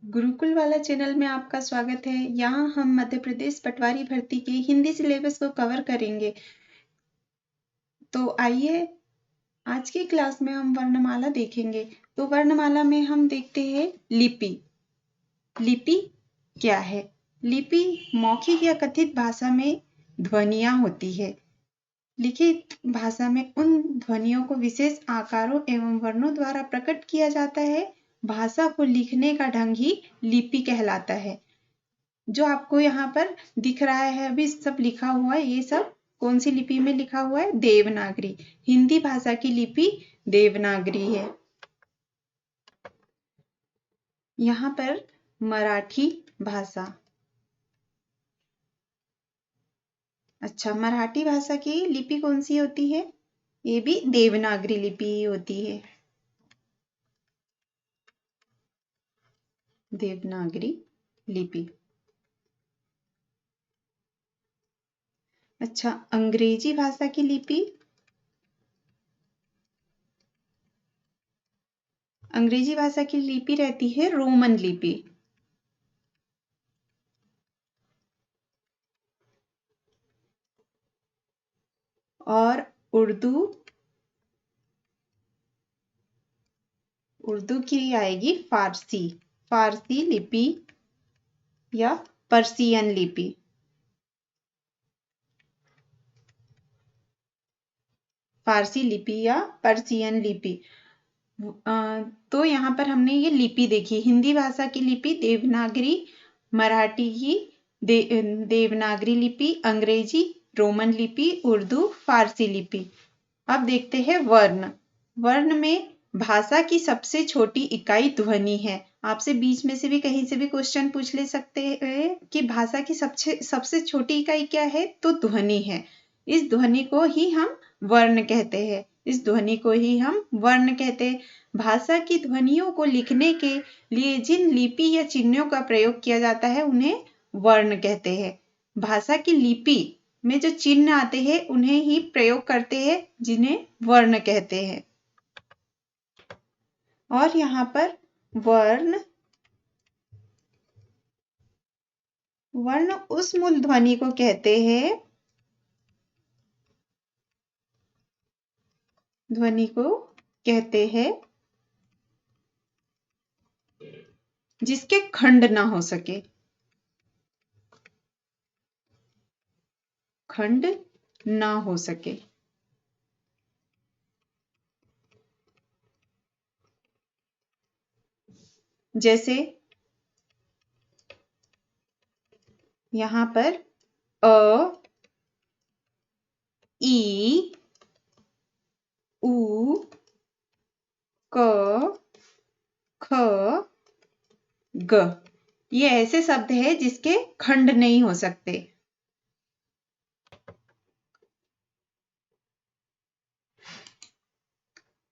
गुरुकुल वाला चैनल में आपका स्वागत है। यहाँ हम मध्य प्रदेश पटवारी भर्ती के हिंदी सिलेबस को कवर करेंगे। तो आइए आज की क्लास में हम वर्णमाला देखेंगे। तो वर्णमाला में हम देखते हैं लिपि। लिपि क्या है? लिपि मौखिक या कथित भाषा में ध्वनियां होती है। लिखित भाषा में उन ध्वनियों को विशेष आकारों एवं वर्णों द्वारा प्रकट किया जाता है। भाषा को लिखने का ढंग ही लिपि कहलाता है। जो आपको यहाँ पर दिख रहा है अभी सब लिखा हुआ है, ये सब कौन सी लिपि में लिखा हुआ है? देवनागरी। हिंदी भाषा की लिपि देवनागरी है। यहाँ पर मराठी भाषा। अच्छा, मराठी भाषा की लिपि कौन सी होती है? ये भी देवनागरी लिपि ही होती है। देवनागरी लिपि। अच्छा, अंग्रेजी भाषा की लिपि। अंग्रेजी भाषा की लिपि रहती है रोमन लिपि। और उर्दू की आएगी फारसी। फारसी लिपि या पर्शियन लिपि। फारसी लिपि या पर्शियन लिपि। तो यहाँ पर हमने ये लिपि देखी। हिंदी भाषा की लिपि देवनागरी, मराठी की देवनागरी लिपि, अंग्रेजी रोमन लिपि, उर्दू फारसी लिपि। अब देखते हैं वर्ण। वर्ण में भाषा की सबसे छोटी इकाई ध्वनि है। आपसे बीच में से भी कहीं से भी क्वेश्चन पूछ ले सकते हैं कि भाषा की सबसे छोटी इकाई क्या है? तो ध्वनि है। इस ध्वनि को ही हम वर्ण कहते हैं। इस ध्वनि को ही हम वर्ण कहते हैं। भाषा की ध्वनियों को लिखने के लिए जिन लिपि या चिन्हों का प्रयोग किया जाता है उन्हें वर्ण कहते हैं। भाषा की लिपि में जो चिन्ह आते हैं उन्हें ही प्रयोग करते हैं जिन्हें वर्ण कहते हैं। और यहाँ पर वर्ण उस मूल ध्वनि को कहते हैं, जिसके खंड ना हो सके। खंड ना हो सके। जैसे यहाँ पर अ, ई, उ, क, ख, ग। ये ऐसे शब्द है जिसके खंड नहीं हो सकते।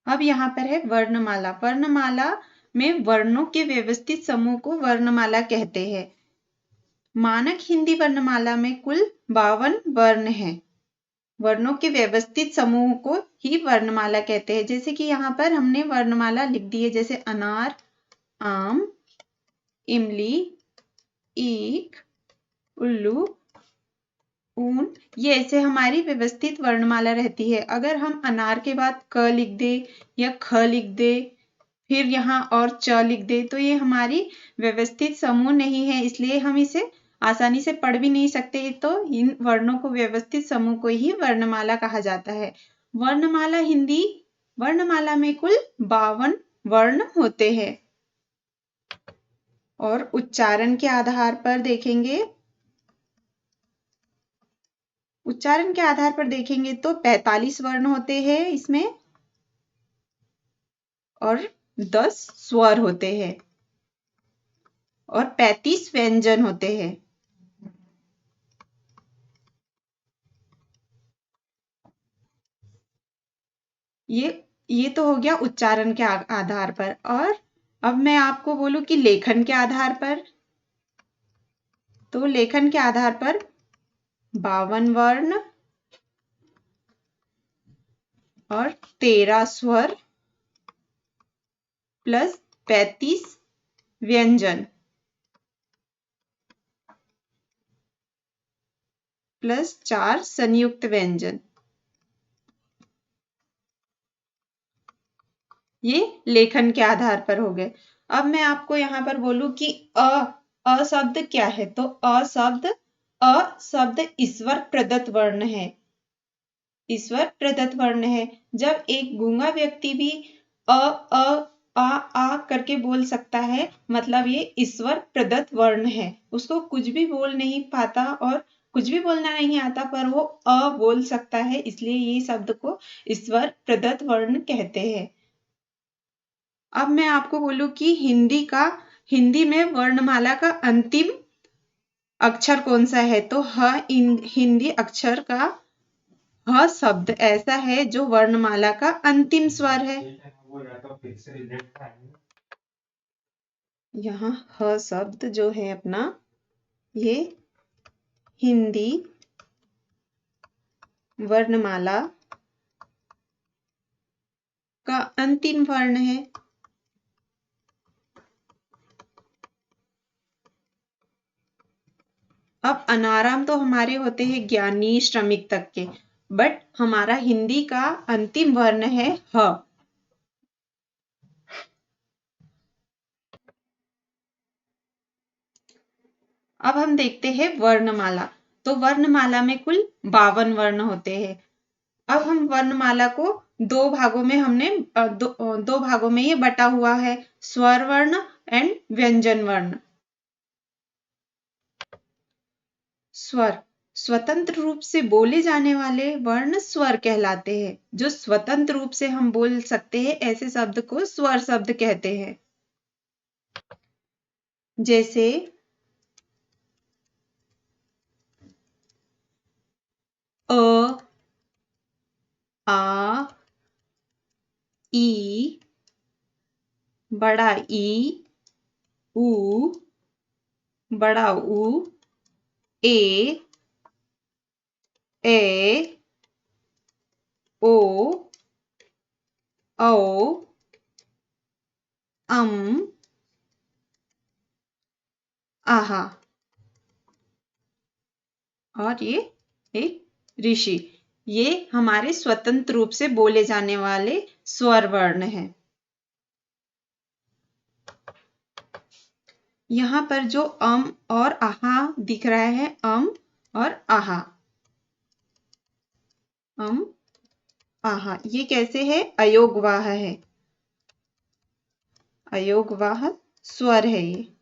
अब यहाँ पर है वर्णमाला। वर्णमाला में वर्णों के व्यवस्थित समूह को वर्णमाला कहते हैं। मानक हिंदी वर्णमाला में कुल 52 वर्ण हैं। वर्णों के व्यवस्थित समूह को ही वर्णमाला कहते हैं। जैसे कि यहाँ पर हमने वर्णमाला लिख दी है, जैसे अनार, आम, इमली, ईख, उल्लू, ऊन। ये ऐसे हमारी व्यवस्थित वर्णमाला रहती है। अगर हम अनार के बाद क लिख दे या ख लिख दे फिर यहाँ और च लिख दे तो ये हमारी व्यवस्थित समूह नहीं है, इसलिए हम इसे आसानी से पढ़ भी नहीं सकते। तो इन वर्णों को व्यवस्थित समूह को ही वर्णमाला कहा जाता है। वर्णमाला में कुल 52 वर्ण होते हैं। और उच्चारण के आधार पर देखेंगे तो 45 वर्ण होते हैं इसमें और 10 स्वर होते हैं और 35 व्यंजन होते हैं। ये तो हो गया उच्चारण के आधार पर। और अब मैं आपको बोलूं कि लेखन के आधार पर, तो लेखन के आधार पर 52 वर्ण और 13 स्वर प्लस 35 व्यंजन प्लस 4 संयुक्त व्यंजन। ये लेखन के आधार पर हो गए। अब मैं आपको यहाँ पर बोलूं कि अ शब्द क्या है, तो अ शब्द ईश्वर प्रदत्त वर्ण है। ईश्वर प्रदत्त वर्ण है। जब एक गूंगा व्यक्ति भी आ करके बोल सकता है, मतलब ये ईश्वर प्रदत्त वर्ण है। उसको कुछ भी बोल नहीं पाता और कुछ भी बोलना नहीं आता, पर वो अ बोल सकता है, इसलिए ये शब्द को ईश्वर प्रदत्त वर्ण कहते हैं। अब मैं आपको बोलूं कि हिंदी में वर्णमाला का अंतिम अक्षर कौन सा है, तो हिंदी अक्षर का ह शब्द ऐसा है जो वर्णमाला का अंतिम स्वर है। यहाँ ह शब्द जो है अपना, ये हिंदी वर्णमाला का अंतिम वर्ण है। अब अनाराम तो हमारे होते हैं ज्ञानी श्रमिक तक के, बट हमारा हिंदी का अंतिम वर्ण है ह। अब हम देखते हैं वर्णमाला। तो वर्णमाला में कुल 52 वर्ण होते हैं। अब हम वर्णमाला को दो भागों में दो भागों में ये बटा हुआ है, स्वर वर्ण एंड व्यंजन वर्ण। स्वर स्वतंत्र रूप से बोले जाने वाले वर्ण स्वर कहलाते हैं। जो स्वतंत्र रूप से हम बोल सकते हैं, ऐसे शब्द को स्वर शब्द कहते हैं। जैसे अ, आ, ई, बड़ा ई, ऊ, बड़ा ऊ, ए, ओ, औ, अम, आहा। और ये एक ऋषि। ये हमारे स्वतंत्र रूप से बोले जाने वाले स्वर वर्ण हैं। यहाँ पर जो अम और आहा दिख रहा है, अम और आहा, अम आहा, ये कैसे है? अयोगवाह है। अयोगवाह स्वर है ये,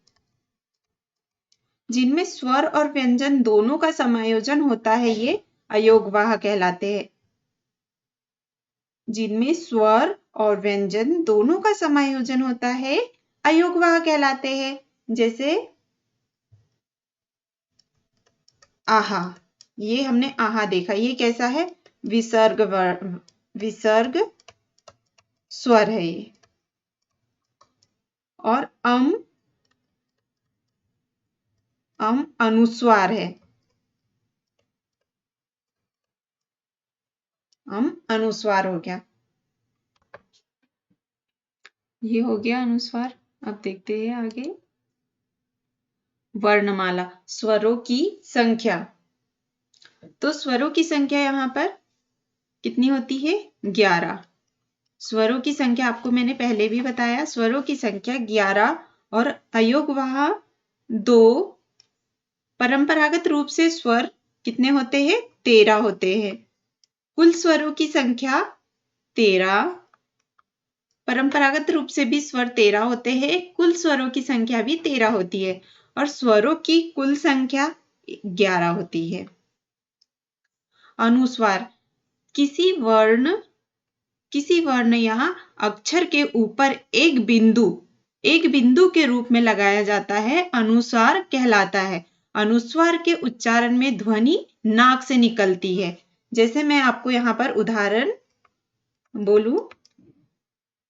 जिनमें स्वर और व्यंजन दोनों का समायोजन होता है, ये अयोगवाह कहलाते हैं। जिनमें स्वर और व्यंजन दोनों का समायोजन होता है, अयोगवाह कहलाते हैं। जैसे आहा, ये हमने आहा देखा, ये कैसा है? विसर्ग स्वर है ये। और अम अनुस्वार है। अनुस्वार हो गया, ये हो गया अनुस्वार। अब देखते हैं आगे। वर्णमाला, स्वरों की संख्या। तो स्वरों की संख्या यहाँ पर कितनी होती है? 11। स्वरों की संख्या आपको मैंने पहले भी बताया, स्वरों की संख्या 11 और अयोगवाह 2। परंपरागत रूप से स्वर कितने होते हैं? 13 होते हैं। कुल स्वरों की संख्या 13। परंपरागत रूप से भी स्वर 13 होते हैं, कुल स्वरों की संख्या भी 13 होती है, और स्वरों की कुल संख्या 11 होती है। अनुस्वार, किसी वर्ण यहाँ अक्षर के ऊपर एक बिंदु के रूप में लगाया जाता है, अनुस्वार कहलाता है। अनुस्वार के उच्चारण में ध्वनि नाक से निकलती है। जैसे मैं आपको यहाँ पर उदाहरण बोलूं,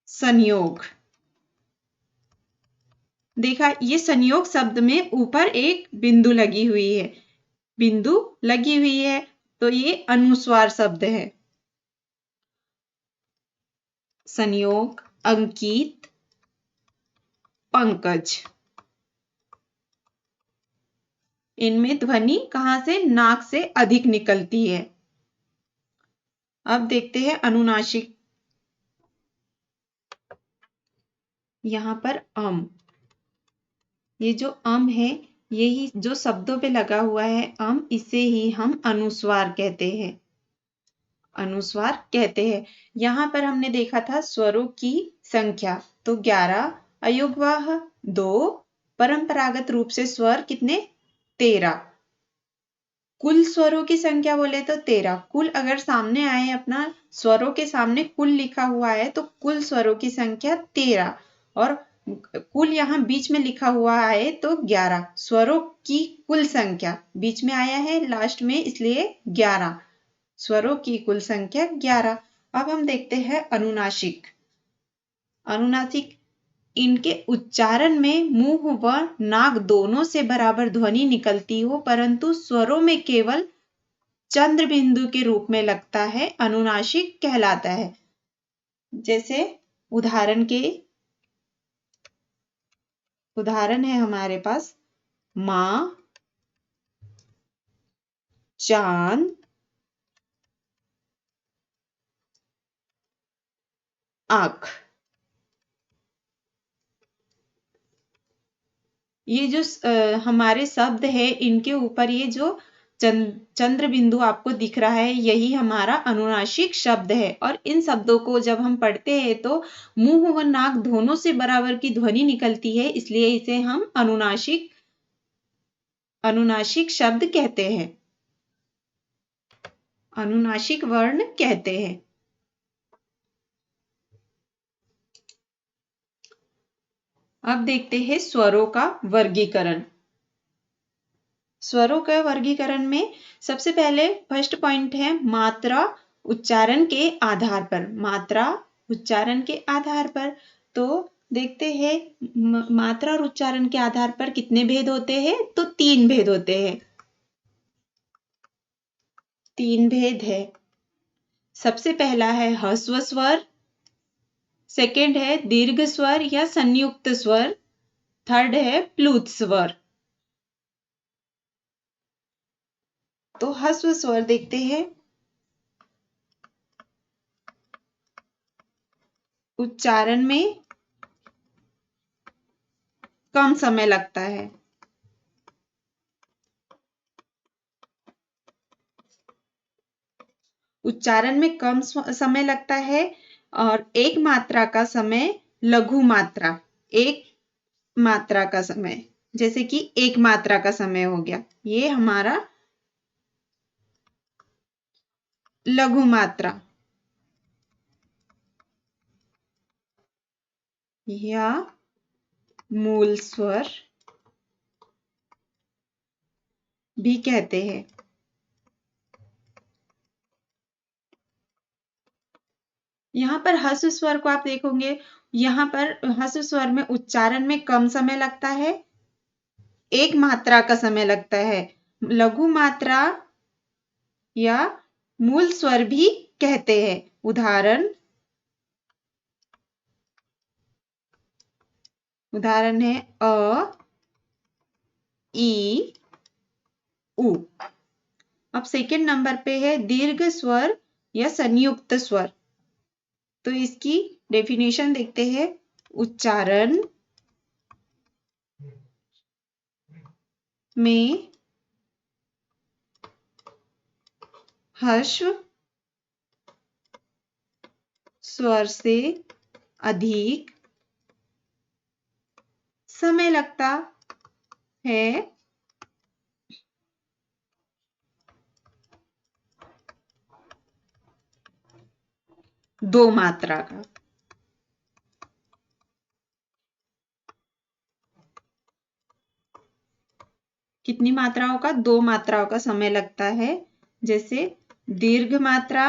संयोग। देखा, ये संयोग शब्द में ऊपर एक बिंदु लगी हुई है, तो ये अनुस्वार शब्द है। संयोग, अंकित, पंकज। इनमें ध्वनि कहाँ से, नाक से अधिक निकलती है। अब देखते हैं अनुनासिक। यहाँ पर ये जो है, यही जो शब्दों पे लगा हुआ है इसे ही हम अनुस्वार कहते हैं। अनुस्वार कहते हैं। यहाँ पर हमने देखा था स्वरों की संख्या, तो 11, अयुग्मवाह 2, परंपरागत रूप से स्वर कितने, 13। कुल स्वरों की संख्या बोले तो 13। कुल अगर सामने आए, अपना स्वरों के सामने कुल लिखा हुआ है तो कुल स्वरों की संख्या 13, और कुल यहाँ बीच में लिखा हुआ है तो 11। स्वरों की कुल संख्या बीच में आया है लास्ट में, इसलिए 11। स्वरों की कुल संख्या 11। अब हम देखते हैं अनुनासिक। अनुनासिक, इनके उच्चारण में मुंह व नाक दोनों से बराबर ध्वनि निकलती हो, परंतु स्वरों में केवल चंद्र बिंदु के रूप में लगता है, अनुनासिक कहलाता है। जैसे उदाहरण है हमारे पास माँ, चांद, आंख। ये जो हमारे शब्द है, इनके ऊपर ये जो चंद्र बिंदु आपको दिख रहा है, यही हमारा अनुनासिक शब्द है। और इन शब्दों को जब हम पढ़ते हैं तो मुंह व नाक दोनों से बराबर की ध्वनि निकलती है, इसलिए इसे हम अनुनासिक शब्द कहते हैं, अनुनासिक वर्ण कहते हैं। अब देखते हैं स्वरों का वर्गीकरण। स्वरों के वर्गीकरण में सबसे पहले फर्स्ट पॉइंट है मात्रा उच्चारण के आधार पर। मात्रा उच्चारण के आधार पर, तो देखते हैं मात्रा और उच्चारण के आधार पर कितने भेद होते हैं, तो 3 भेद होते हैं। 3 भेद है। सबसे पहला है ह्रस्व स्वर, सेकंड है दीर्घ स्वर या संयुक्त स्वर, थर्ड है प्लुत स्वर। तो ह्रस्व स्वर देखते हैं। उच्चारण में कम समय लगता है। उच्चारण में कम समय लगता है, और एक मात्रा का समय लघु मात्रा, एक मात्रा का समय, जैसे कि एक मात्रा का समय हो गया, ये हमारा लघु मात्रा। या मूल स्वर भी कहते हैं। यहाँ पर ह्रस्व स्वर को आप देखोगे, यहाँ पर ह्रस्व स्वर में उच्चारण में कम समय लगता है, एक मात्रा का समय लगता है। लघु मात्रा या मूल स्वर भी कहते हैं। उदाहरण है अ, ई, उ। अब सेकंड नंबर पे है दीर्घ स्वर या संयुक्त स्वर। तो इसकी डेफिनेशन देखते हैं। उच्चारण में ह्रस्व स्वर से अधिक समय लगता है, दो मात्रा का। कितनी मात्राओं का? 2 मात्राओं का समय लगता है। जैसे दीर्घ मात्रा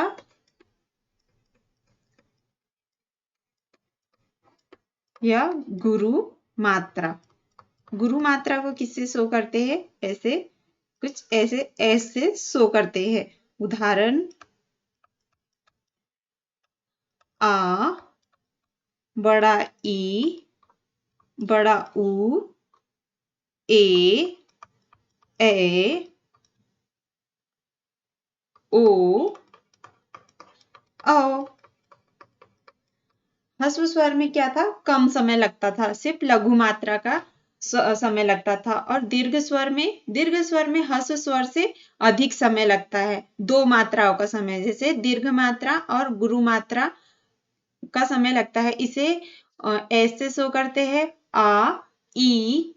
या गुरु मात्रा। गुरु मात्रा को किससे शो करते हैं? ऐसे कुछ ऐसे शो करते हैं। उदाहरण आ, बड़ा ई, बड़ा ऊ, ए, ए ओ औ। ह्रस्व स्वर में क्या था, कम समय लगता था, सिर्फ लघु मात्रा का समय लगता था। और दीर्घ स्वर में ह्रस्व स्वर से अधिक समय लगता है, दो मात्राओं का समय, जैसे दीर्घ मात्रा और गुरु मात्रा का समय लगता है। इसे ऐसे शो करते हैं, आ ई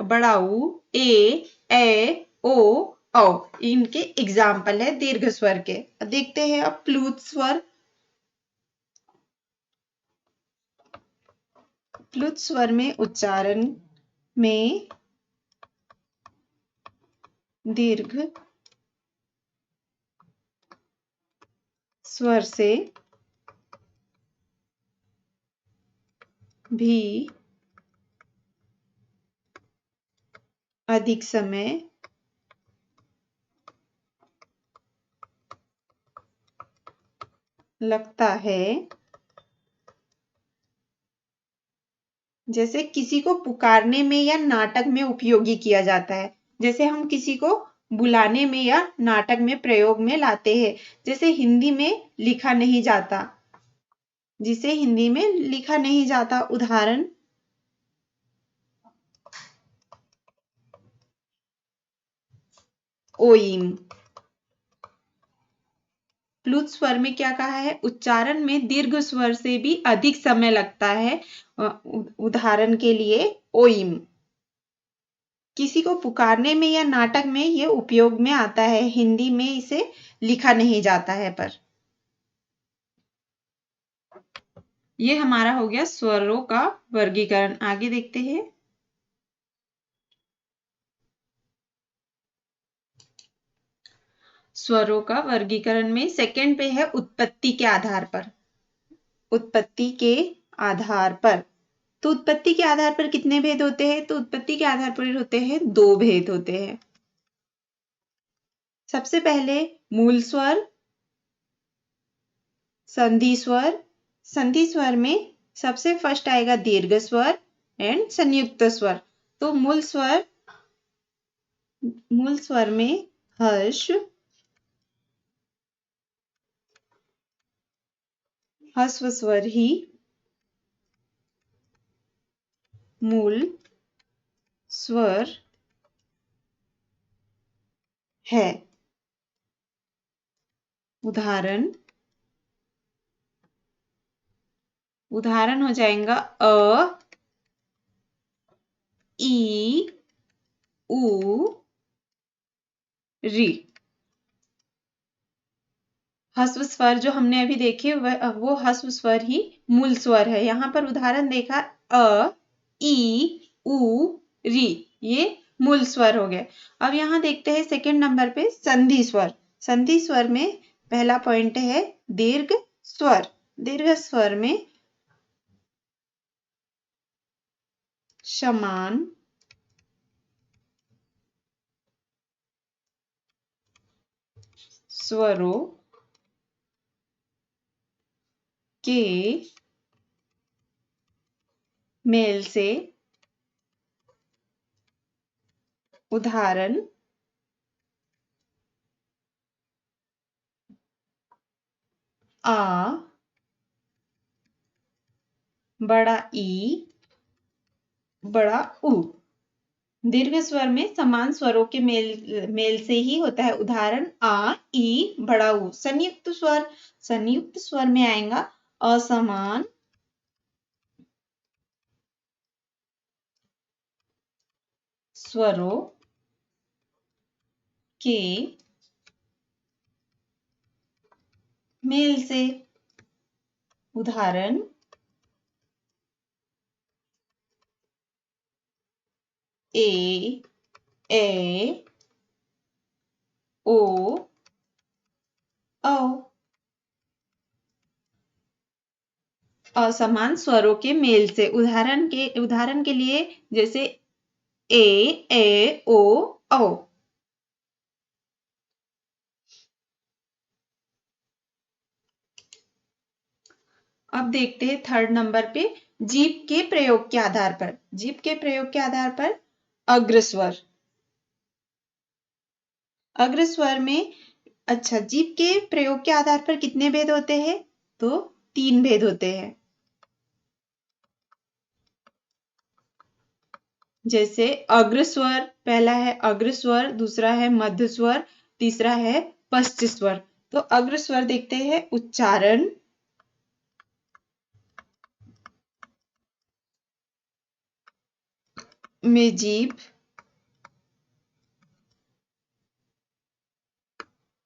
बड़ा ऊ, ए ओ औ। इनके एग्जाम्पल है दीर्घ स्वर के। देखते हैं अब प्लुत स्वर। प्लुत स्वर में उच्चारण में दीर्घ स्वर से भी अधिक समय लगता है। जैसे किसी को पुकारने में या नाटक में उपयोगी किया जाता है। जैसे हम किसी को बुलाने में या नाटक में प्रयोग में लाते हैं। जैसे हिंदी में लिखा नहीं जाता, जिसे हिंदी में लिखा नहीं जाता। उदाहरण, ओइम। प्लुत स्वर में क्या कहा है, उच्चारण में दीर्घ स्वर से भी अधिक समय लगता है। उदाहरण के लिए ओइम। किसी को पुकारने में या नाटक में यह उपयोग में आता है, हिंदी में इसे लिखा नहीं जाता है। पर यह हमारा हो गया स्वरों का वर्गीकरण। आगे देखते हैं। स्वरों का वर्गीकरण में सेकंड पे है उत्पत्ति के आधार पर। उत्पत्ति के आधार पर, तो उत्पत्ति के आधार पर कितने भेद होते हैं, तो उत्पत्ति के आधार पर होते हैं दो भेद होते हैं। सबसे पहले मूल स्वर, संधि स्वर। संधि स्वर में सबसे फर्स्ट आएगा दीर्घ स्वर एंड संयुक्त स्वर। तो मूल स्वर में हर्ष, ह्रस्व स्वर ही मूल स्वर है। उदाहरण हो जाएगा अ, ई, उ, री। ह्रस्व स्वर जो हमने अभी देखे वो ह्रस्व स्वर ही मूल स्वर है। यहाँ पर उदाहरण देखा, अ, ई, उ, री, ये मूल स्वर हो गए। अब यहाँ देखते हैं सेकंड नंबर पे संधि स्वर। संधि स्वर में पहला पॉइंट है दीर्घ स्वर। दीर्घ स्वर में समान स्वरों के मेल से, उदाहरण आ, बड़ा ई, बड़ा उ। दीर्घ स्वर में समान स्वरों के मेल से ही होता है। उदाहरण आ, ई, बड़ा ऊ। संयुक्त स्वर में आएगा असमान स्वरों के मेल से। उदाहरण ए, ओ, औ। असमान स्वरों के मेल से। उदाहरण के लिए जैसे ए, ओ, औ। अब देखते हैं थर्ड नंबर पे जीभ के प्रयोग के आधार पर। जीभ के प्रयोग के आधार पर अग्रस्वर। अग्र स्वर में अच्छा, जीभ के प्रयोग के आधार पर कितने भेद होते हैं? तो 3 भेद होते हैं। जैसे अग्र स्वर, पहला है अग्र स्वर, दूसरा है मध्य स्वर, तीसरा है पश्च स्वर। तो अग्र स्वर देखते हैं, उच्चारण में जीभ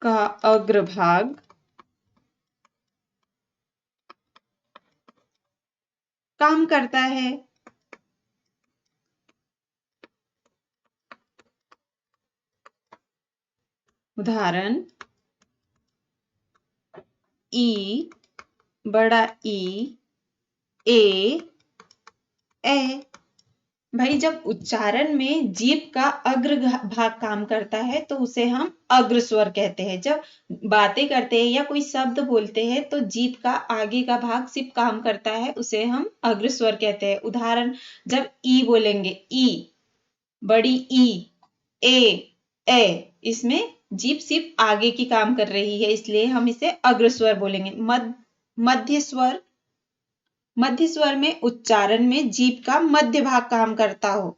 का अग्रभाग काम करता है। उदाहरण ई, बड़ा ई, ए, ए। भाई जब उच्चारण में जीभ का अग्र भाग काम करता है तो उसे हम अग्र स्वर कहते हैं। जब बातें करते हैं या कोई शब्द बोलते हैं तो जीभ का आगे का भाग सिर्फ काम करता है, उसे हम अग्र स्वर कहते हैं। उदाहरण, जब ई बोलेंगे, ई, बड़ी ई, ए, इसमें जीभ सिर्फ आगे की काम कर रही है, इसलिए हम इसे अग्र स्वर बोलेंगे। मध्य स्वर, मध्य स्वर में उच्चारण में जीभ का मध्य भाग काम करता हो।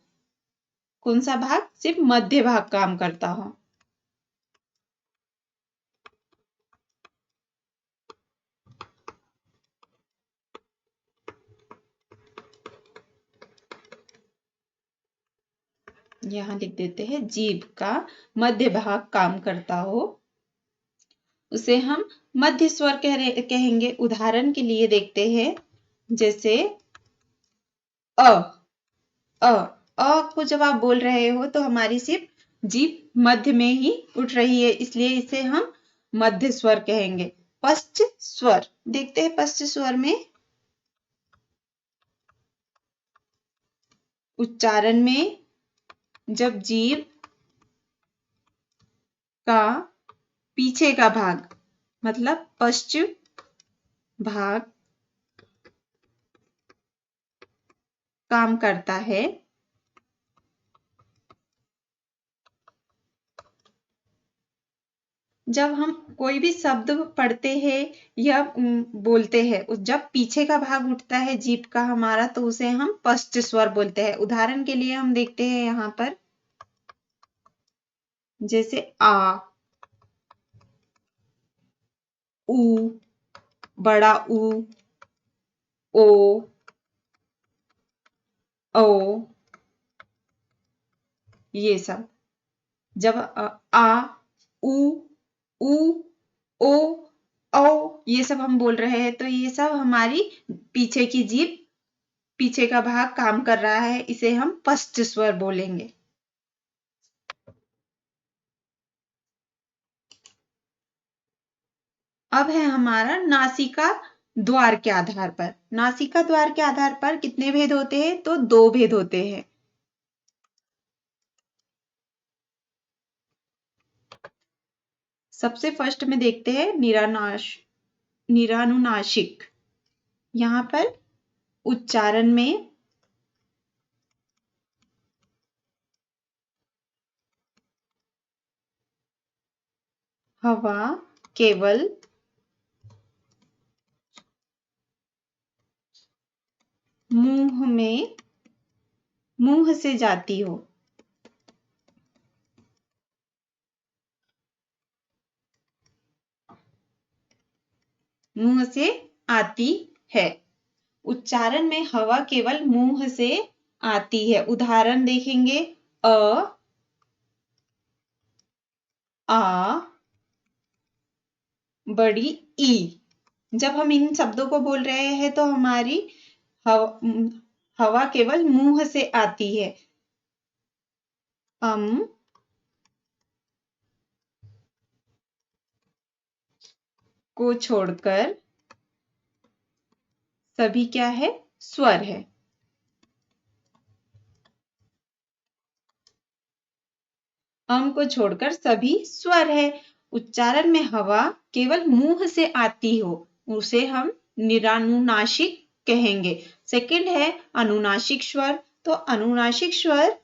कौन सा भाग? सिर्फ मध्य भाग काम करता हो। यहां लिख देते हैं, जीभ का मध्य भाग काम करता हो, उसे हम मध्य स्वर कहेंगे। उदाहरण के लिए देखते हैं, जैसे अ, अ, को जब आप बोल रहे हो तो हमारी सिर्फ जीभ मध्य में ही उठ रही है, इसलिए इसे हम मध्य स्वर कहेंगे। पश्च स्वर देखते हैं, पश्च स्वर में उच्चारण में जब जीभ का पीछे का भाग, मतलब पश्च भाग काम करता है, जब हम कोई भी शब्द पढ़ते हैं या बोलते हैं, जब पीछे का भाग उठता है जीभ का हमारा, तो उसे हम पश्च स्वर बोलते हैं। उदाहरण के लिए हम देखते हैं यहाँ पर, जैसे आ, उ, बड़ा उ, ओ, ओ, ये सब जब आ, उ, ओ, ये सब हम बोल रहे हैं, तो ये सब हमारी पीछे की जीभ, पीछे का भाग काम कर रहा है, इसे हम पश्च स्वर बोलेंगे। अब है हमारा नासिका द्वार के आधार पर। नासिका द्वार के आधार पर कितने भेद होते हैं? तो 2 भेद होते हैं। सबसे फर्स्ट में देखते हैं निरानुनासिक। यहाँ पर उच्चारण में हवा केवल मुंह से जाती हो। मुंह से आती है। उच्चारण में हवा केवल मुंह से आती है। उदाहरण देखेंगे, आ, बड़ी ई। जब हम इन शब्दों को बोल रहे हैं तो हमारी हवा केवल मुंह से आती है। को छोड़कर सभी क्या है? स्वर है। को छोड़कर सभी स्वर है। उच्चारण में हवा केवल मुंह से आती हो, उसे हम निरानुनासिक कहेंगे। सेकंड है अनुनासिक स्वर। तो अनुनासिक स्वर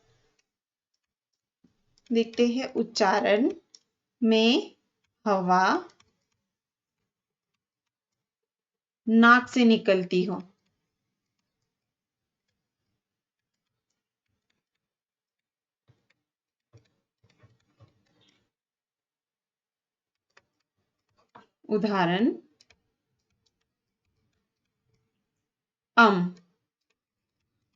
देखते हैं, उच्चारण में हवा नाक से निकलती हो। उदाहरण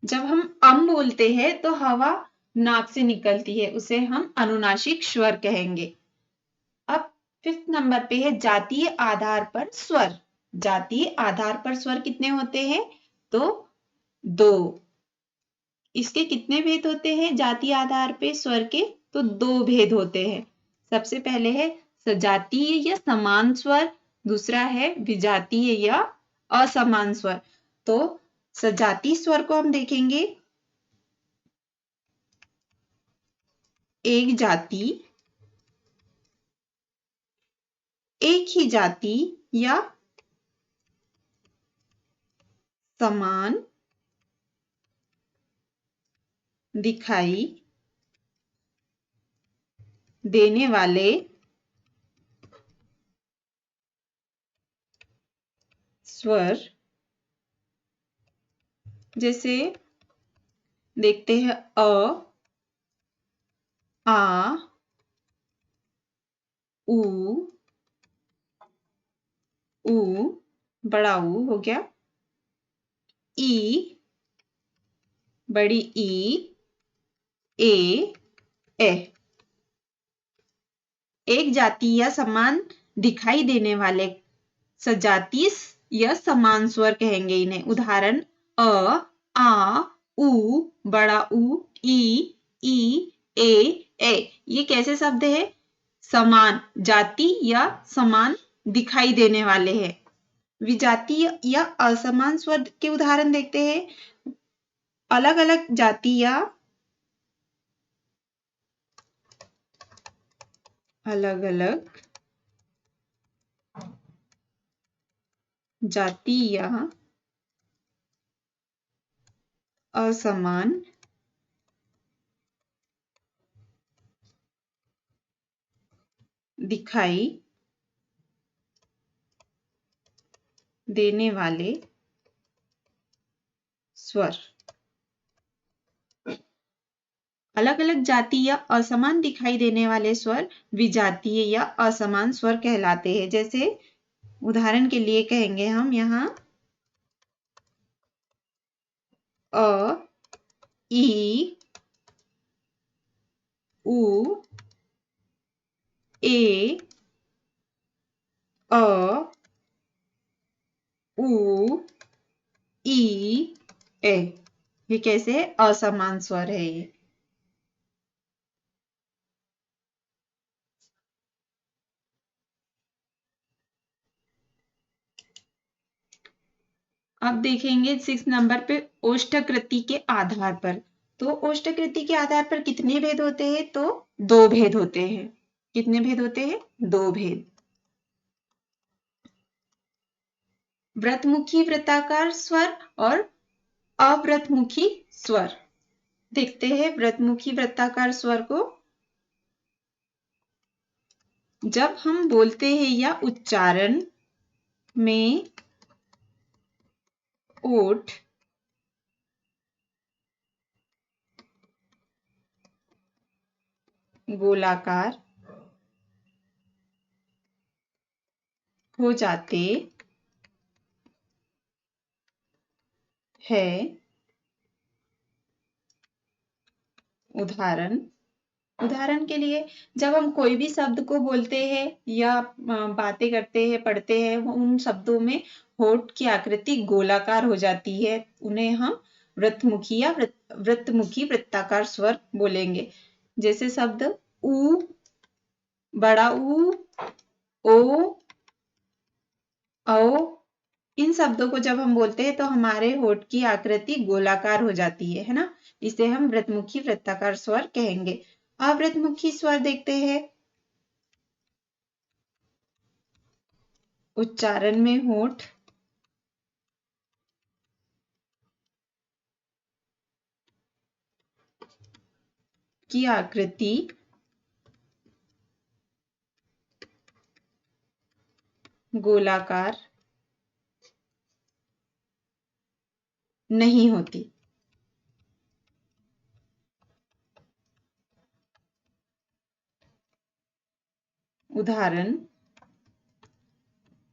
जब हम बोलते हैं तो हवा नाक से निकलती है, उसे हम अनुनासिक स्वर कहेंगे। अब 5th नंबर पे है जातीय आधार पर स्वर। जातीय आधार पर स्वर कितने होते हैं? तो 2। इसके कितने भेद होते हैं जातीय आधार पे स्वर के? तो 2 भेद होते हैं। सबसे पहले है सजातीय या समान स्वर, दूसरा है विजातीय या असमान स्वर। तो सजातीय स्वर को हम देखेंगे, एक जाति, एक ही जाति या समान दिखाई देने वाले स्वर। जैसे देखते हैं आ, उ, बड़ा ऊ हो गया, ई, बड़ी ई, ए। एक जाति या समान दिखाई देने वाले सजातीय या समान स्वर कहेंगे इन्हें। उदाहरण आ, उ, बड़ा ऊ, ई, ए। ये कैसे शब्द है? समान, जाति या समान दिखाई देने वाले हैं। विजातीय या असमान स्वर के उदाहरण देखते हैं। अलग अलग जाति या अलग अलग जाति या असमान दिखाई देने वाले स्वर। अलग अलग जाति या असमान दिखाई देने वाले स्वर विजातीय या असमान स्वर कहलाते हैं। जैसे उदाहरण के लिए कहेंगे हम यहाँ अ, ई, उ, ए, अ, उ, ई, ए। ये कैसे असमान स्वर है ये। अब देखेंगे 6 नंबर पे ओष्ठकृति के आधार पर। तो ओष्ठकृति के आधार पर कितने भेद होते हैं? तो 2 भेद होते हैं। कितने भेद होते हैं? 2 भेद। व्रतमुखी वृत्ताकार स्वर और अव्रतमुखी स्वर। देखते हैं व्रतमुखी वृत्ताकार स्वर को। जब हम बोलते हैं या उच्चारण में ओठ गोलाकार हो जाते हैं। उदाहरण के लिए जब हम कोई भी शब्द को बोलते हैं या बातें करते हैं, पढ़ते हैं, उन शब्दों में होठ की आकृति गोलाकार हो जाती है, उन्हें हम वृत्तमुखी या वृत्तमुखी वृत्ताकार स्वर बोलेंगे। जैसे शब्द उ, बड़ा ऊ, ओ, औ। इन शब्दों को जब हम बोलते हैं तो हमारे होठ की आकृति गोलाकार हो जाती है ना? इसे हम वृत्तमुखी वृत्ताकार स्वर कहेंगे। अवृतमुखी स्वर देखते हैं। उच्चारण में होठ की आकृति गोलाकार नहीं होती। उदाहरण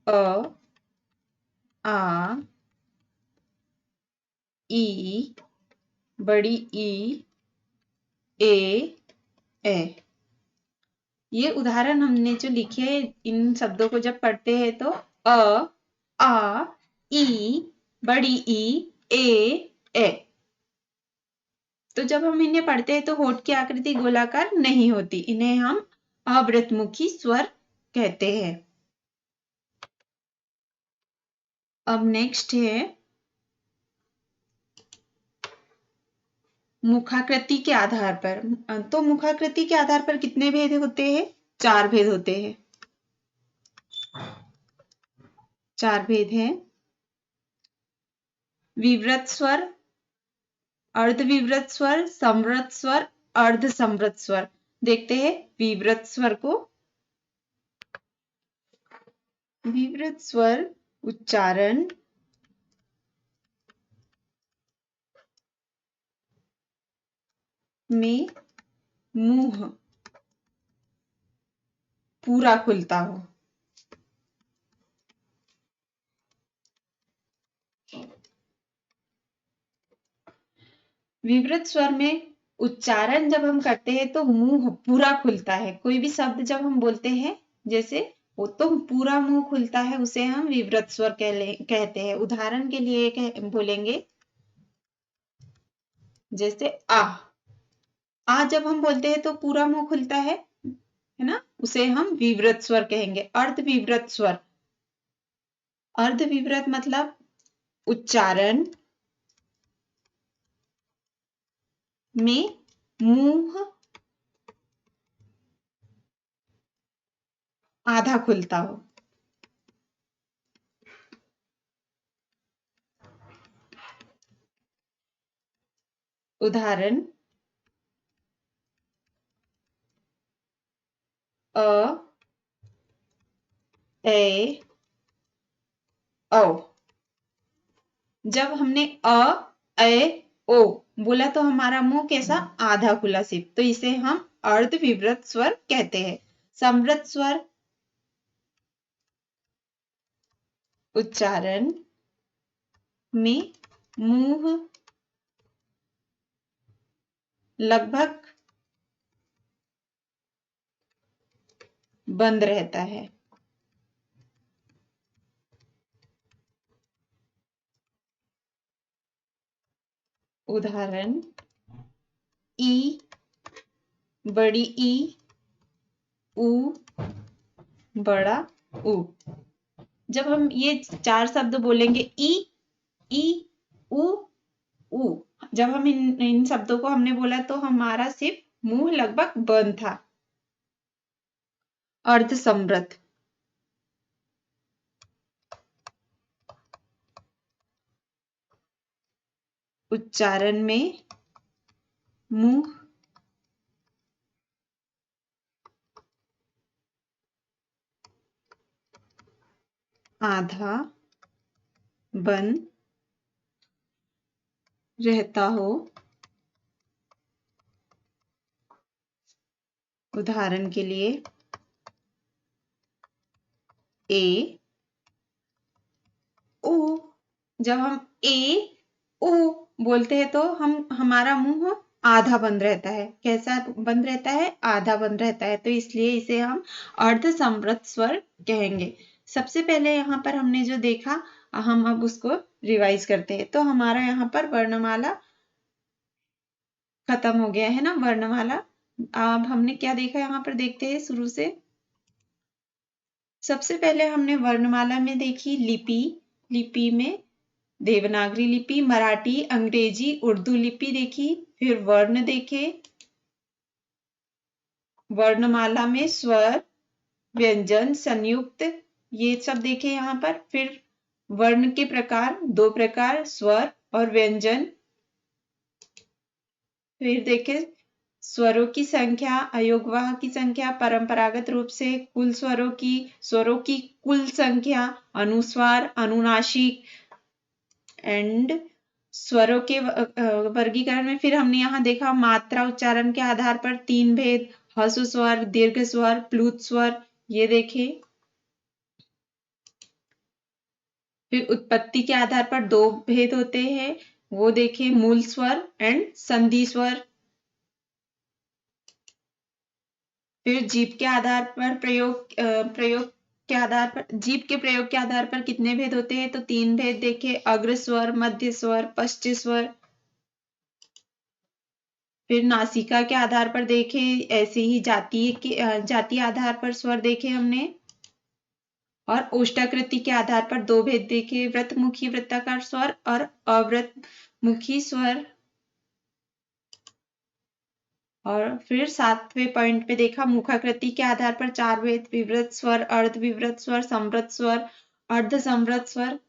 अ, आ, ई, बड़ी ई, ए। ये उदाहरण हमने जो लिखे हैं, इन शब्दों को जब पढ़ते हैं तो अ, आ, ई, बड़ी ई, ए। तो जब हम इन्हें पढ़ते हैं तो होठ की आकृति गोलाकार नहीं होती, इन्हें हम अवृतमुखी स्वर कहते हैं। अब नेक्स्ट है मुखाकृति के आधार पर। तो मुखाकृति के आधार पर कितने भेद होते हैं? 4 भेद होते हैं। 4 भेद हैं। विवृत स्वर, अर्धविवृत स्वर, समवृत स्वर, अर्ध समवृत स्वर। देखते हैं विवृत स्वर को। विवृत स्वर उच्चारण में मुंह पूरा खुलता हो। विवृत स्वर में उच्चारण जब हम करते हैं तो मुंह पूरा खुलता है। कोई भी शब्द जब हम बोलते हैं, जैसे वो तो पूरा मुंह खुलता है, उसे हम विवृत स्वर कहते हैं। उदाहरण के लिए बोलेंगे, जैसे आ जब हम बोलते हैं तो पूरा मुंह खुलता है ना, उसे हम विवृत स्वर कहेंगे। अर्धविवृत स्वर, अर्धविवृत मतलब उच्चारण में मुंह आधा खुलता हो। उदाहरण अ, ए, औ। जब हमने ए, ओ बोला तो हमारा मुंह कैसा? आधा खुला सिर्फ, तो इसे हम अर्धविवृत स्वर कहते हैं। समवृत स्वर उच्चारण में मुंह लगभग बंद रहता है। उदाहरण ई, बड़ी ई, ऊ, बड़ा ऊ। जब हम ये 4 शब्द बोलेंगे ई, ऊ, ऊ, जब हम इन शब्दों को हमने बोला तो हमारा सिर्फ मुंह लगभग बंद था। अर्ध समृत उच्चारण में मुंह आधा बंद रहता हो। उदाहरण के लिए ए, ओ। जब हम ओ बोलते हैं तो हमारा मुंह आधा बंद रहता है। कैसा बंद रहता है? आधा बंद रहता है, तो इसलिए इसे हम अर्ध समृत स्वर कहेंगे। सबसे पहले यहाँ पर हमने जो देखा, हम अब उसको रिवाइज करते हैं। तो हमारा यहाँ पर वर्णमाला खत्म हो गया है ना, वर्णमाला। अब हमने क्या देखा यहाँ पर, देखते हैं शुरू से। सबसे पहले हमने वर्णमाला में देखी लिपि। लिपि में देवनागरी लिपि, मराठी, अंग्रेजी, उर्दू लिपि देखी। फिर वर्ण देखे। वर्णमाला में स्वर, व्यंजन, संयुक्त, ये सब देखे यहाँ पर। फिर वर्ण के प्रकार, 2 प्रकार, स्वर और व्यंजन। फिर देखे स्वरों की संख्या, अयोगवाह की संख्या, परंपरागत रूप से कुल स्वरों की कुल संख्या, अनुस्वार, अनुनासिक एंड स्वरों के वर्गीकरण में फिर हमने यहाँ देखा मात्रा उच्चारण के आधार पर 3 भेद, ह्रस्व स्वर, दीर्घ स्वर, प्लुत स्वर, ये देखे। फिर उत्पत्ति के आधार पर 2 भेद होते हैं, वो देखे, मूल स्वर एंड संधि स्वर। फिर जीभ के आधार पर प्रयोग के आधार पर जीभ के प्रयोग के आधार पर कितने भेद होते हैं, तो 3 भेद देखे, अग्र स्वर, मध्य स्वर, पश्च स्वर। फिर नासिका के आधार पर देखे, ऐसे ही जातीय आधार पर स्वर देखे हमने। और ओष्ठाकृति के आधार पर 2 भेद देखे, वृत्तमुखी वृत्ताकार स्वर और अवृतमुखी स्वर। और फिर 7वें पॉइंट पे देखा मुखाकृति के आधार पर 4 भेद, विवृत स्वर, अर्ध विवृत स्वर, संवृत स्वर, अर्ध संवृत स्वर।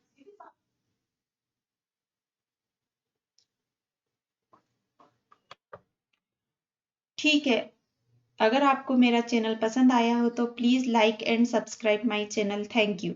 ठीक है, अगर आपको मेरा चैनल पसंद आया हो तो please like and subscribe my channel. Thank you.